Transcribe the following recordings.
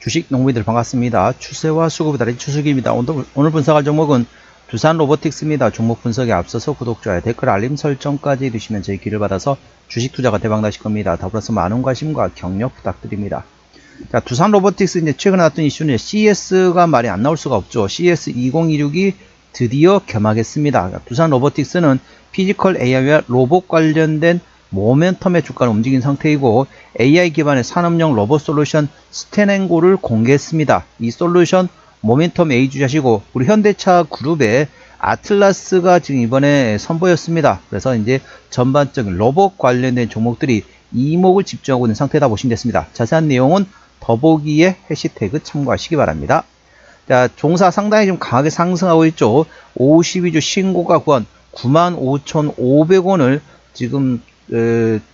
주식 농민들 반갑습니다. 추세와 수급이 다른 추수기입니다. 오늘 분석할 종목은 두산 로보틱스입니다. 종목 분석에 앞서서 구독, 좋아요, 댓글, 알림 설정까지 해두시면 저희 길을 받아서 주식 투자가 대박나실 겁니다. 더불어서 많은 관심과 격려 부탁드립니다. 자, 두산 로보틱스 이제 최근에 나왔던 이슈는 CS가 말이 안 나올 수가 없죠. CS 2026이 드디어 개막했습니다. 두산 로보틱스는 피지컬 AI와 로봇 관련된 모멘텀의 주가를 움직인 상태이고 AI 기반의 산업용 로봇 솔루션 스테넨고를 공개했습니다. 이 솔루션 모멘텀 A 주자시고 우리 현대차 그룹의 아틀라스가 지금 이번에 선보였습니다. 그래서 이제 전반적인 로봇 관련된 종목들이 이목을 집중하고 있는 상태다 보시면 됐습니다. 자세한 내용은 더보기에 해시태그 참고하시기 바랍니다. 자, 종사 상당히 좀 강하게 상승하고 있죠. 52주 신고가 구한 95,500원을 지금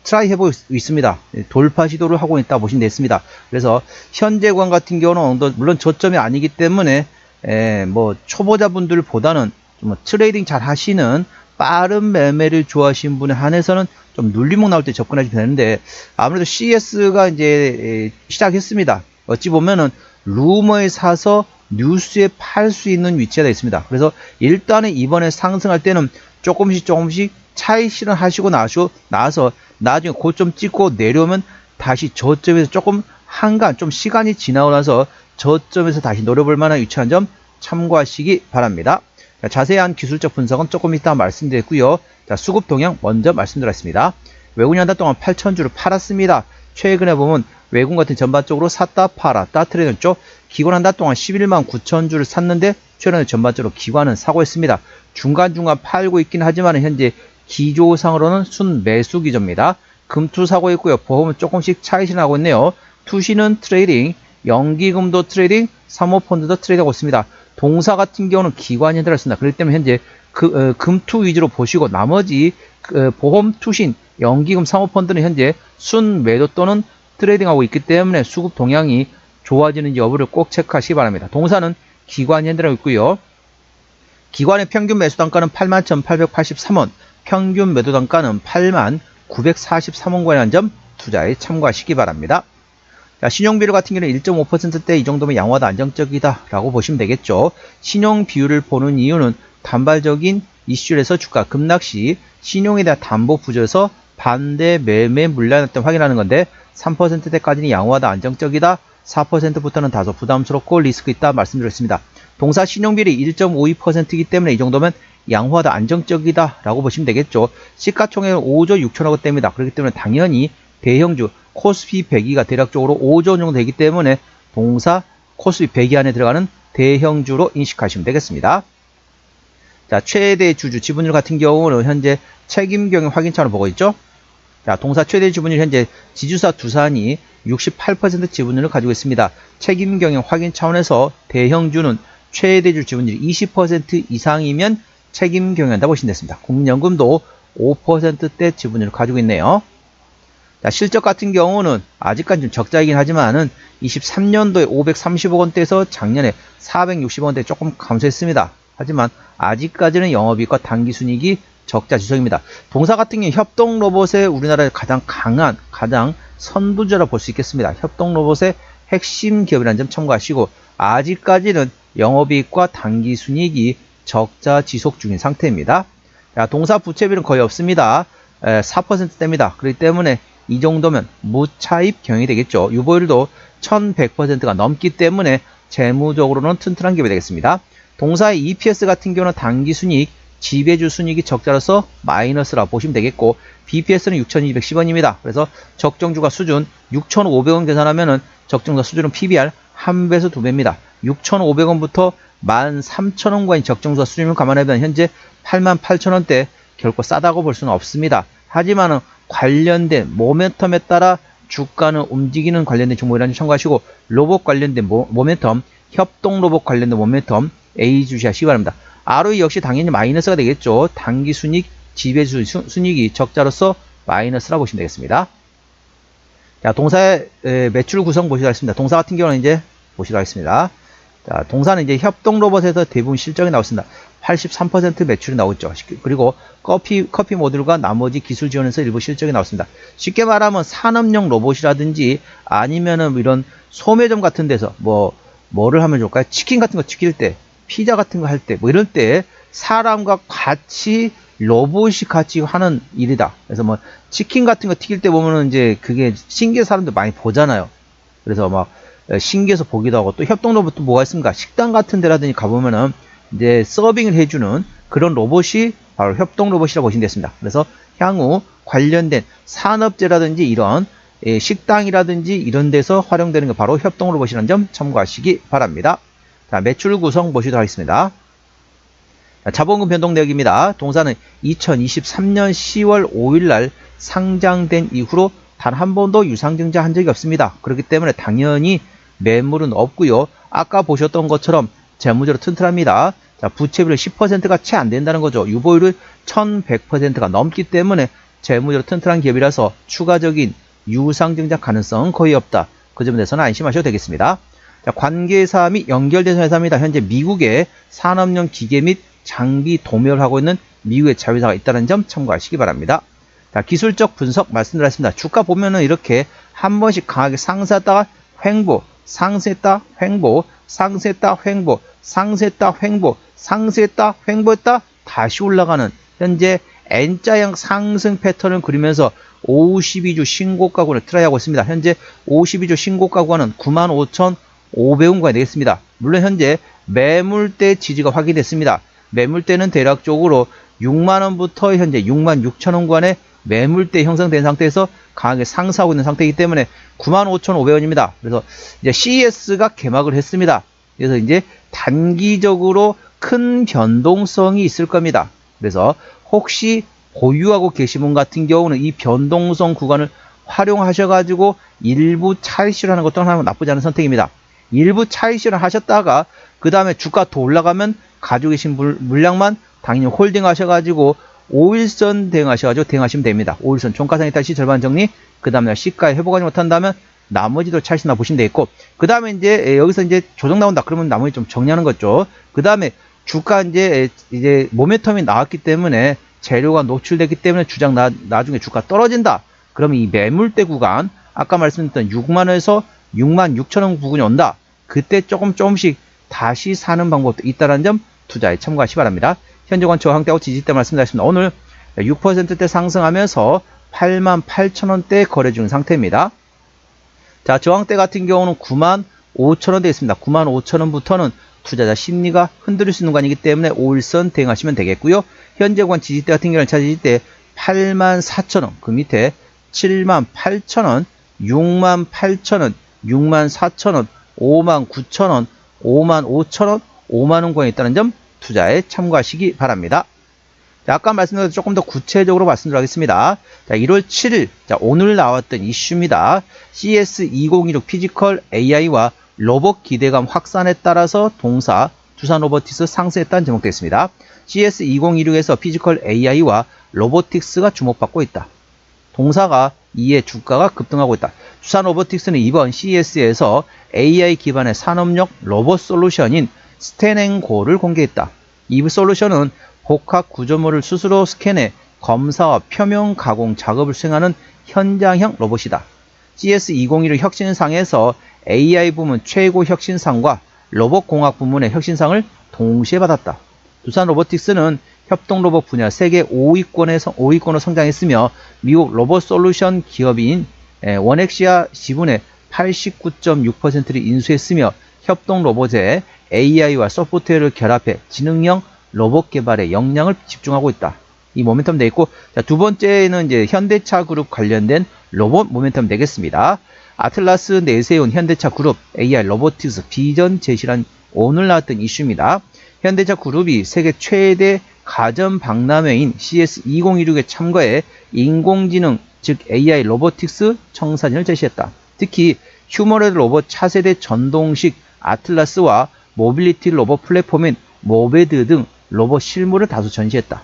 트라이 해보고 있습니다. 돌파 시도를 하고 있다 보시면 됐습니다. 그래서 현재 구간 같은 경우는 물론 저점이 아니기 때문에 뭐 초보자분들보다는 좀 트레이딩 잘 하시는 빠른 매매를 좋아하시는 분에 한해서는 좀 눌림목 나올 때 접근하시면 되는데 아무래도 CS가 이제 시작했습니다. 어찌 보면은 루머에 사서 뉴스에 팔 수 있는 위치가 되어 있습니다. 그래서 일단은 이번에 상승할 때는 조금씩 차익 실현하시고 나서 나중에 고점 찍고 내려오면 다시 저점에서 조금 한간 좀 시간이 지나고 나서 저점에서 다시 노려볼 만한 위치한 점 참고하시기 바랍니다. 자, 자세한 기술적 분석은 조금 이따 말씀드렸고요. 자, 수급 동향 먼저 말씀드렸습니다. 외국인 한 달 동안 8,000주를 팔았습니다. 최근에 보면 외국 같은 전반적으로 샀다 팔았다 트레이드 쪽 기관 한 달 동안 11만 9천 주를 샀는데 최근에 전반적으로 기관은 사고 있습니다. 중간중간 팔고 있긴 하지만 현재 기조상으로는 순매수 기조입니다. 금투 사고 있고요. 보험은 조금씩 차익 실현하고 있네요. 투시는 트레이딩, 연기금도 트레이딩, 사모펀드도 트레이드하고 있습니다. 동사 같은 경우는 기관이 들어있습니다. 그렇기 때문에 현재 금투 위주로 보시고 나머지 보험, 투신, 연기금, 사모펀드는 현재 순매도 또는 트레이딩하고 있기 때문에 수급 동향이 좋아지는 여부를 꼭 체크하시기 바랍니다. 동사는 기관이 흔들어 있고요. 기관의 평균 매수 단가는 81,883원, 평균 매도 단가는 89,443원권이라는 점 투자에 참고하시기 바랍니다. 자, 신용비율 같은 경우는 1.5%대 이 정도면 양호하다 안정적이다 라고 보시면 되겠죠. 신용비율을 보는 이유는 단발적인 이슈에서 주가 급락 시 신용에 대한 담보 부재에서 반대 매매 물량을 확인하는 건데 3%대까지는 양호하다 안정적이다, 4%부터는 다소 부담스럽고 리스크 있다 말씀드렸습니다. 동사 신용비율이 1.52%이기 때문에 이 정도면 양호하다 안정적이다 라고 보시면 되겠죠. 시가총액은 5조 6천억원대입니다. 그렇기 때문에 당연히 대형주 코스피 100위가 대략적으로 5조 정도 되기 때문에 동사 코스피 100위 안에 들어가는 대형주로 인식하시면 되겠습니다. 자, 최대 주주 지분율 같은 경우는 현재 책임경영 확인 차원을 보고 있죠. 자, 동사 최대 지분율 현재 지주사 두산이 68% 지분율을 가지고 있습니다. 책임경영 확인 차원에서 대형주는 최대주 지분율이 20% 이상이면 책임경영한다고 보시면 됐습니다. 국민연금도 5%대 지분율을 가지고 있네요. 자, 실적 같은 경우는 아직까지 좀 적자이긴 하지만은 23년도에 530억원대에서 작년에 460억원대 조금 감소했습니다. 하지만 아직까지는 영업이익과 당기순이익이 적자 지속입니다. 동사 같은 경우 협동로봇의 우리나라의 가장 강한, 가장 선두주라 볼 수 있겠습니다. 협동로봇의 핵심 기업이라는 점 참고하시고 아직까지는 영업이익과 당기순이익이 적자 지속 중인 상태입니다. 자, 동사 부채비율은 거의 없습니다. 4%대입니다. 그렇기 때문에 이 정도면 무차입 경영이 되겠죠. 유보율도 1100%가 넘기 때문에 재무적으로는 튼튼한 기업이 되겠습니다. 동사의 EPS 같은 경우는 당기순이익, 지배주 순이익이 적자로서 마이너스라 보시면 되겠고 BPS는 6,210원입니다. 그래서 적정주가 수준 6,500원 계산하면은 적정주가 수준은 PBR 1배에서 2배입니다. 6,500원부터 13,000원과의 적정주가 수준을 감안하면 현재 88,000원대 결코 싸다고 볼 수는 없습니다. 하지만 관련된 모멘텀에 따라 주가는 움직이는 관련된 종목이라는 점 참고하시고 로봇 관련된 모멘텀, 협동 로봇 관련된 모멘텀 A 주시하시기 바랍니다. ROE 역시 당연히 마이너스가 되겠죠. 당기순이익, 지배주 순이익이 적자로서 마이너스라 보시면 되겠습니다. 자, 동사의 매출 구성 보시도록 하겠습니다. 동사 같은 경우는 이제 보시도록 하겠습니다. 자, 동사는 이제 협동 로봇에서 대부분 실적이 나왔습니다. 83% 매출이 나오죠. 그리고 커피 모듈과 나머지 기술 지원에서 일부 실적이 나왔습니다. 쉽게 말하면 산업용 로봇이라든지 아니면은 이런 소매점 같은 데서 뭐를 하면 좋을까요? 치킨 같은 거 튀길 때, 피자 같은 거 할 때, 뭐 이럴 때 사람과 같이 로봇이 같이 하는 일이다. 그래서 뭐 치킨 같은 거 튀길 때 보면은 이제 그게 신기해 사람들 많이 보잖아요. 그래서 막 신기해서 보기도 하고, 또 협동 로봇도 뭐가 있습니까? 식당 같은 데라든지 가보면은 이제 서빙을 해주는 그런 로봇이 바로 협동 로봇이라고 보시면 되겠습니다. 그래서 향후 관련된 산업재라든지 이런 식당이라든지 이런 데서 활용되는 게 바로 협동 로봇이라는 점 참고하시기 바랍니다. 자, 매출 구성 보시도록 하겠습니다. 자, 자본금 변동 내역입니다. 동사는 2023년 10월 5일 날 상장된 이후로 단 한 번도 유상증자 한 적이 없습니다. 그렇기 때문에 당연히 매물은 없고요. 아까 보셨던 것처럼 재무제로 튼튼합니다. 자, 부채비율 10%가 채 안 된다는 거죠. 유보율은 1100%가 넘기 때문에 재무제로 튼튼한 기업이라서 추가적인 유상증자 가능성은 거의 없다. 그 점에 대해서는 안심하셔도 되겠습니다. 자, 관계사 및 연결된 회사입니다. 현재 미국의 산업용 기계 및 장비 도매를 하고 있는 미국의 자회사가 있다는 점 참고하시기 바랍니다. 자, 기술적 분석 말씀드렸습니다. 주가 보면은 이렇게 한 번씩 강하게 상승했다가 횡보, 상승했다, 횡보, 상승했다, 횡보, 상승했다, 횡보, 상승했다, 횡보했다, 다시 올라가는 현재 N자형 상승 패턴을 그리면서 52주 신고가권을 트라이하고 있습니다. 현재 52주 신고가권은 95,500원권이 되겠습니다. 물론 현재 매물대 지지가 확인됐습니다. 매물대는 대략적으로 6만원부터 현재 66,000원권의 매물대 형성된 상태에서 강하게 상승하고 있는 상태이기 때문에 95,500원입니다. 그래서 이제 CES가 개막을 했습니다. 그래서 이제 단기적으로 큰 변동성이 있을 겁니다. 그래서 혹시 보유하고 계신 분 같은 경우는 이 변동성 구간을 활용하셔가지고 일부 차익 실현하는 것도 하나 나쁘지 않은 선택입니다. 일부 차익 실현 하셨다가 그 다음에 주가 더 올라가면 가지고 계신 물량만 당연히 홀딩 하셔가지고 5일선 대응하시면 됩니다. 5일선 종가상에 다시 절반 정리, 그 다음날 시가에 회복하지 못한다면 나머지도 차익이나 보시면 되겠고, 그 다음에 이제 여기서 이제 조정 나온다 그러면 나머지 좀 정리하는 거죠. 그 다음에 주가 이제 모멘텀이 나왔기 때문에 재료가 노출됐기 때문에 나중에 주가 떨어진다. 그러면 이 매물대 구간 아까 말씀드렸던 6만원에서 66,000원 부근이 온다. 그때 조금씩 다시 사는 방법도 있다는 점 투자에 참고하시기 바랍니다. 현재권 저항대하고 지지대 말씀드렸습니다. 오늘 6%대 상승하면서 88,000원대 거래 중인 상태입니다. 자, 저항대 같은 경우는 95,000원대 있습니다. 95,000원부터는 투자자 심리가 흔들릴 수 있는 구간이기 때문에 5일선 대응하시면 되겠고요. 현재권 지지대 같은 경우는 차지지대 84,000원, 그 밑에 78,000원, 68,000원, 64,000원, 59,000원, 55,000원, 5만원권에 있다는 점 투자에 참고하시기 바랍니다. 자, 아까 말씀드린 조금 더 구체적으로 말씀드리겠습니다. 자, 1월 7일, 자, 오늘 나왔던 이슈입니다. CS2016 피지컬 AI와 로봇 기대감 확산에 따라서 동사 두산 로보틱스 상승했다는 제목되어 있습니다. CS2016에서 피지컬 AI와 로보틱스가 주목받고 있다. 동사가 이에 주가가 급등하고 있다. 두산 로보틱스는 이번 CES에서 AI 기반의 산업용 로봇 솔루션인 스탠앤고를 공개했다. 이 솔루션은 복합 구조물을 스스로 스캔해 검사와 표면 가공 작업을 수행하는 현장형 로봇이다. CS2016 혁신상에서 AI 부문 최고 혁신상과 로봇공학 부문의 혁신상을 동시에 받았다. 두산 로보틱스는 협동 로봇 분야 세계 5위권으로 성장했으며 미국 로봇 솔루션 기업인 원엑시아 지분의 89.6%를 인수했으며 협동 로봇에 AI와 소프트웨어를 결합해 지능형 로봇 개발에 역량을 집중하고 있다. 이 모멘텀 되어 있고, 자, 두 번째는 이제 현대차 그룹 관련된 로봇 모멘텀 되겠습니다. 아틀라스 내세운 현대차 그룹 AI 로보틱스 비전 제시란 오늘 나왔던 이슈입니다. 현대차 그룹이 세계 최대 가전 박람회인 CS2016에 참가해 인공지능 즉 AI 로보틱스 청사진을 제시했다. 특히 휴머노이드 로봇 차세대 전동식 아틀라스와 모빌리티 로봇 플랫폼인 모베드 등 로봇 실물을 다수 전시했다.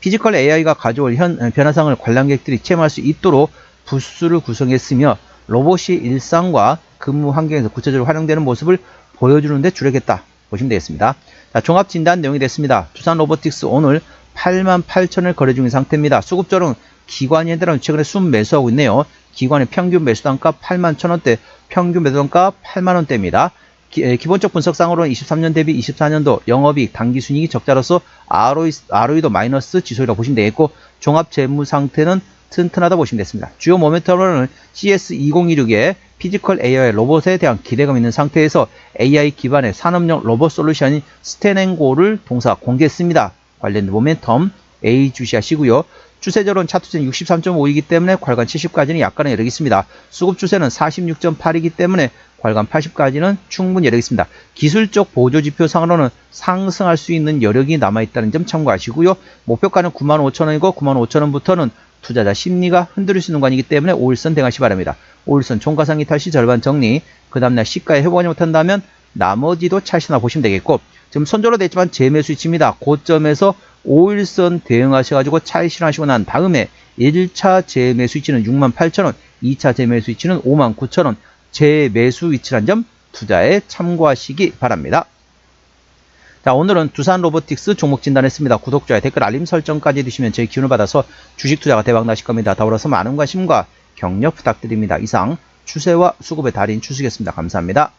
피지컬 AI가 가져올 변화상을 관람객들이 체험할 수 있도록 부스를 구성했으며 로봇이 일상과 근무 환경에서 구체적으로 활용되는 모습을 보여주는데 주력했다 보시면 되겠습니다. 자, 종합 진단 내용이 됐습니다. 두산 로보틱스 오늘 88,000을 거래 중인 상태입니다. 수급조는 기관이 해당하는 최근에 순매수하고 있네요. 기관의 평균 매수단가 81,000원대, 평균 매도단가 8만원대입니다. 기본적 분석상으로는 23년 대비 24년도 영업이익, 당기순이익이 적자로서 ROE도 마이너스 지수라고 보시면 되겠고, 종합 재무 상태는 튼튼하다 보시면 되겠습니다. 주요 모멘텀으로는 CS2026의 피지컬 AI 로봇에 대한 기대감이 있는 상태에서 AI 기반의 산업용 로봇 솔루션인 스탠앤고를 동사 공개했습니다. 관련된 모멘텀 A 주시하시고요. 추세적으로는 차트는 63.5이기 때문에 괄관 70까지는 약간의 여력이 있습니다. 수급 추세는 46.8이기 때문에 괄관 80까지는 충분히 여력이 있습니다. 기술적 보조지표상으로는 상승할 수 있는 여력이 남아있다는 점 참고하시고요. 목표가는 95,000원이고 95,000원부터는 투자자 심리가 흔들릴 수 있는 구간이기 때문에 5일선 대응하시 바랍니다. 5일선 총가상기 탈시 절반 정리, 그 다음날 시가에 회복하지 못한다면 나머지도 찰시나 보시면 되겠고, 지금 손절로 됐지만 재매수 위치입니다. 고점에서 5일선 대응하셔가지고 찰실하시고 난 다음에 1차 재매수 위치는 68,000원, 2차 재매수 위치는 59,000원, 재매수 위치란 점 투자에 참고하시기 바랍니다. 자, 오늘은 두산 로보틱스 종목 진단했습니다. 구독, 좋아요, 댓글, 알림 설정까지 해주시면 제 기운을 받아서 주식 투자가 대박 나실 겁니다. 더불어서 많은 관심과 격려 부탁드립니다. 이상 추세와 수급의 달인 추수겠습니다. 감사합니다.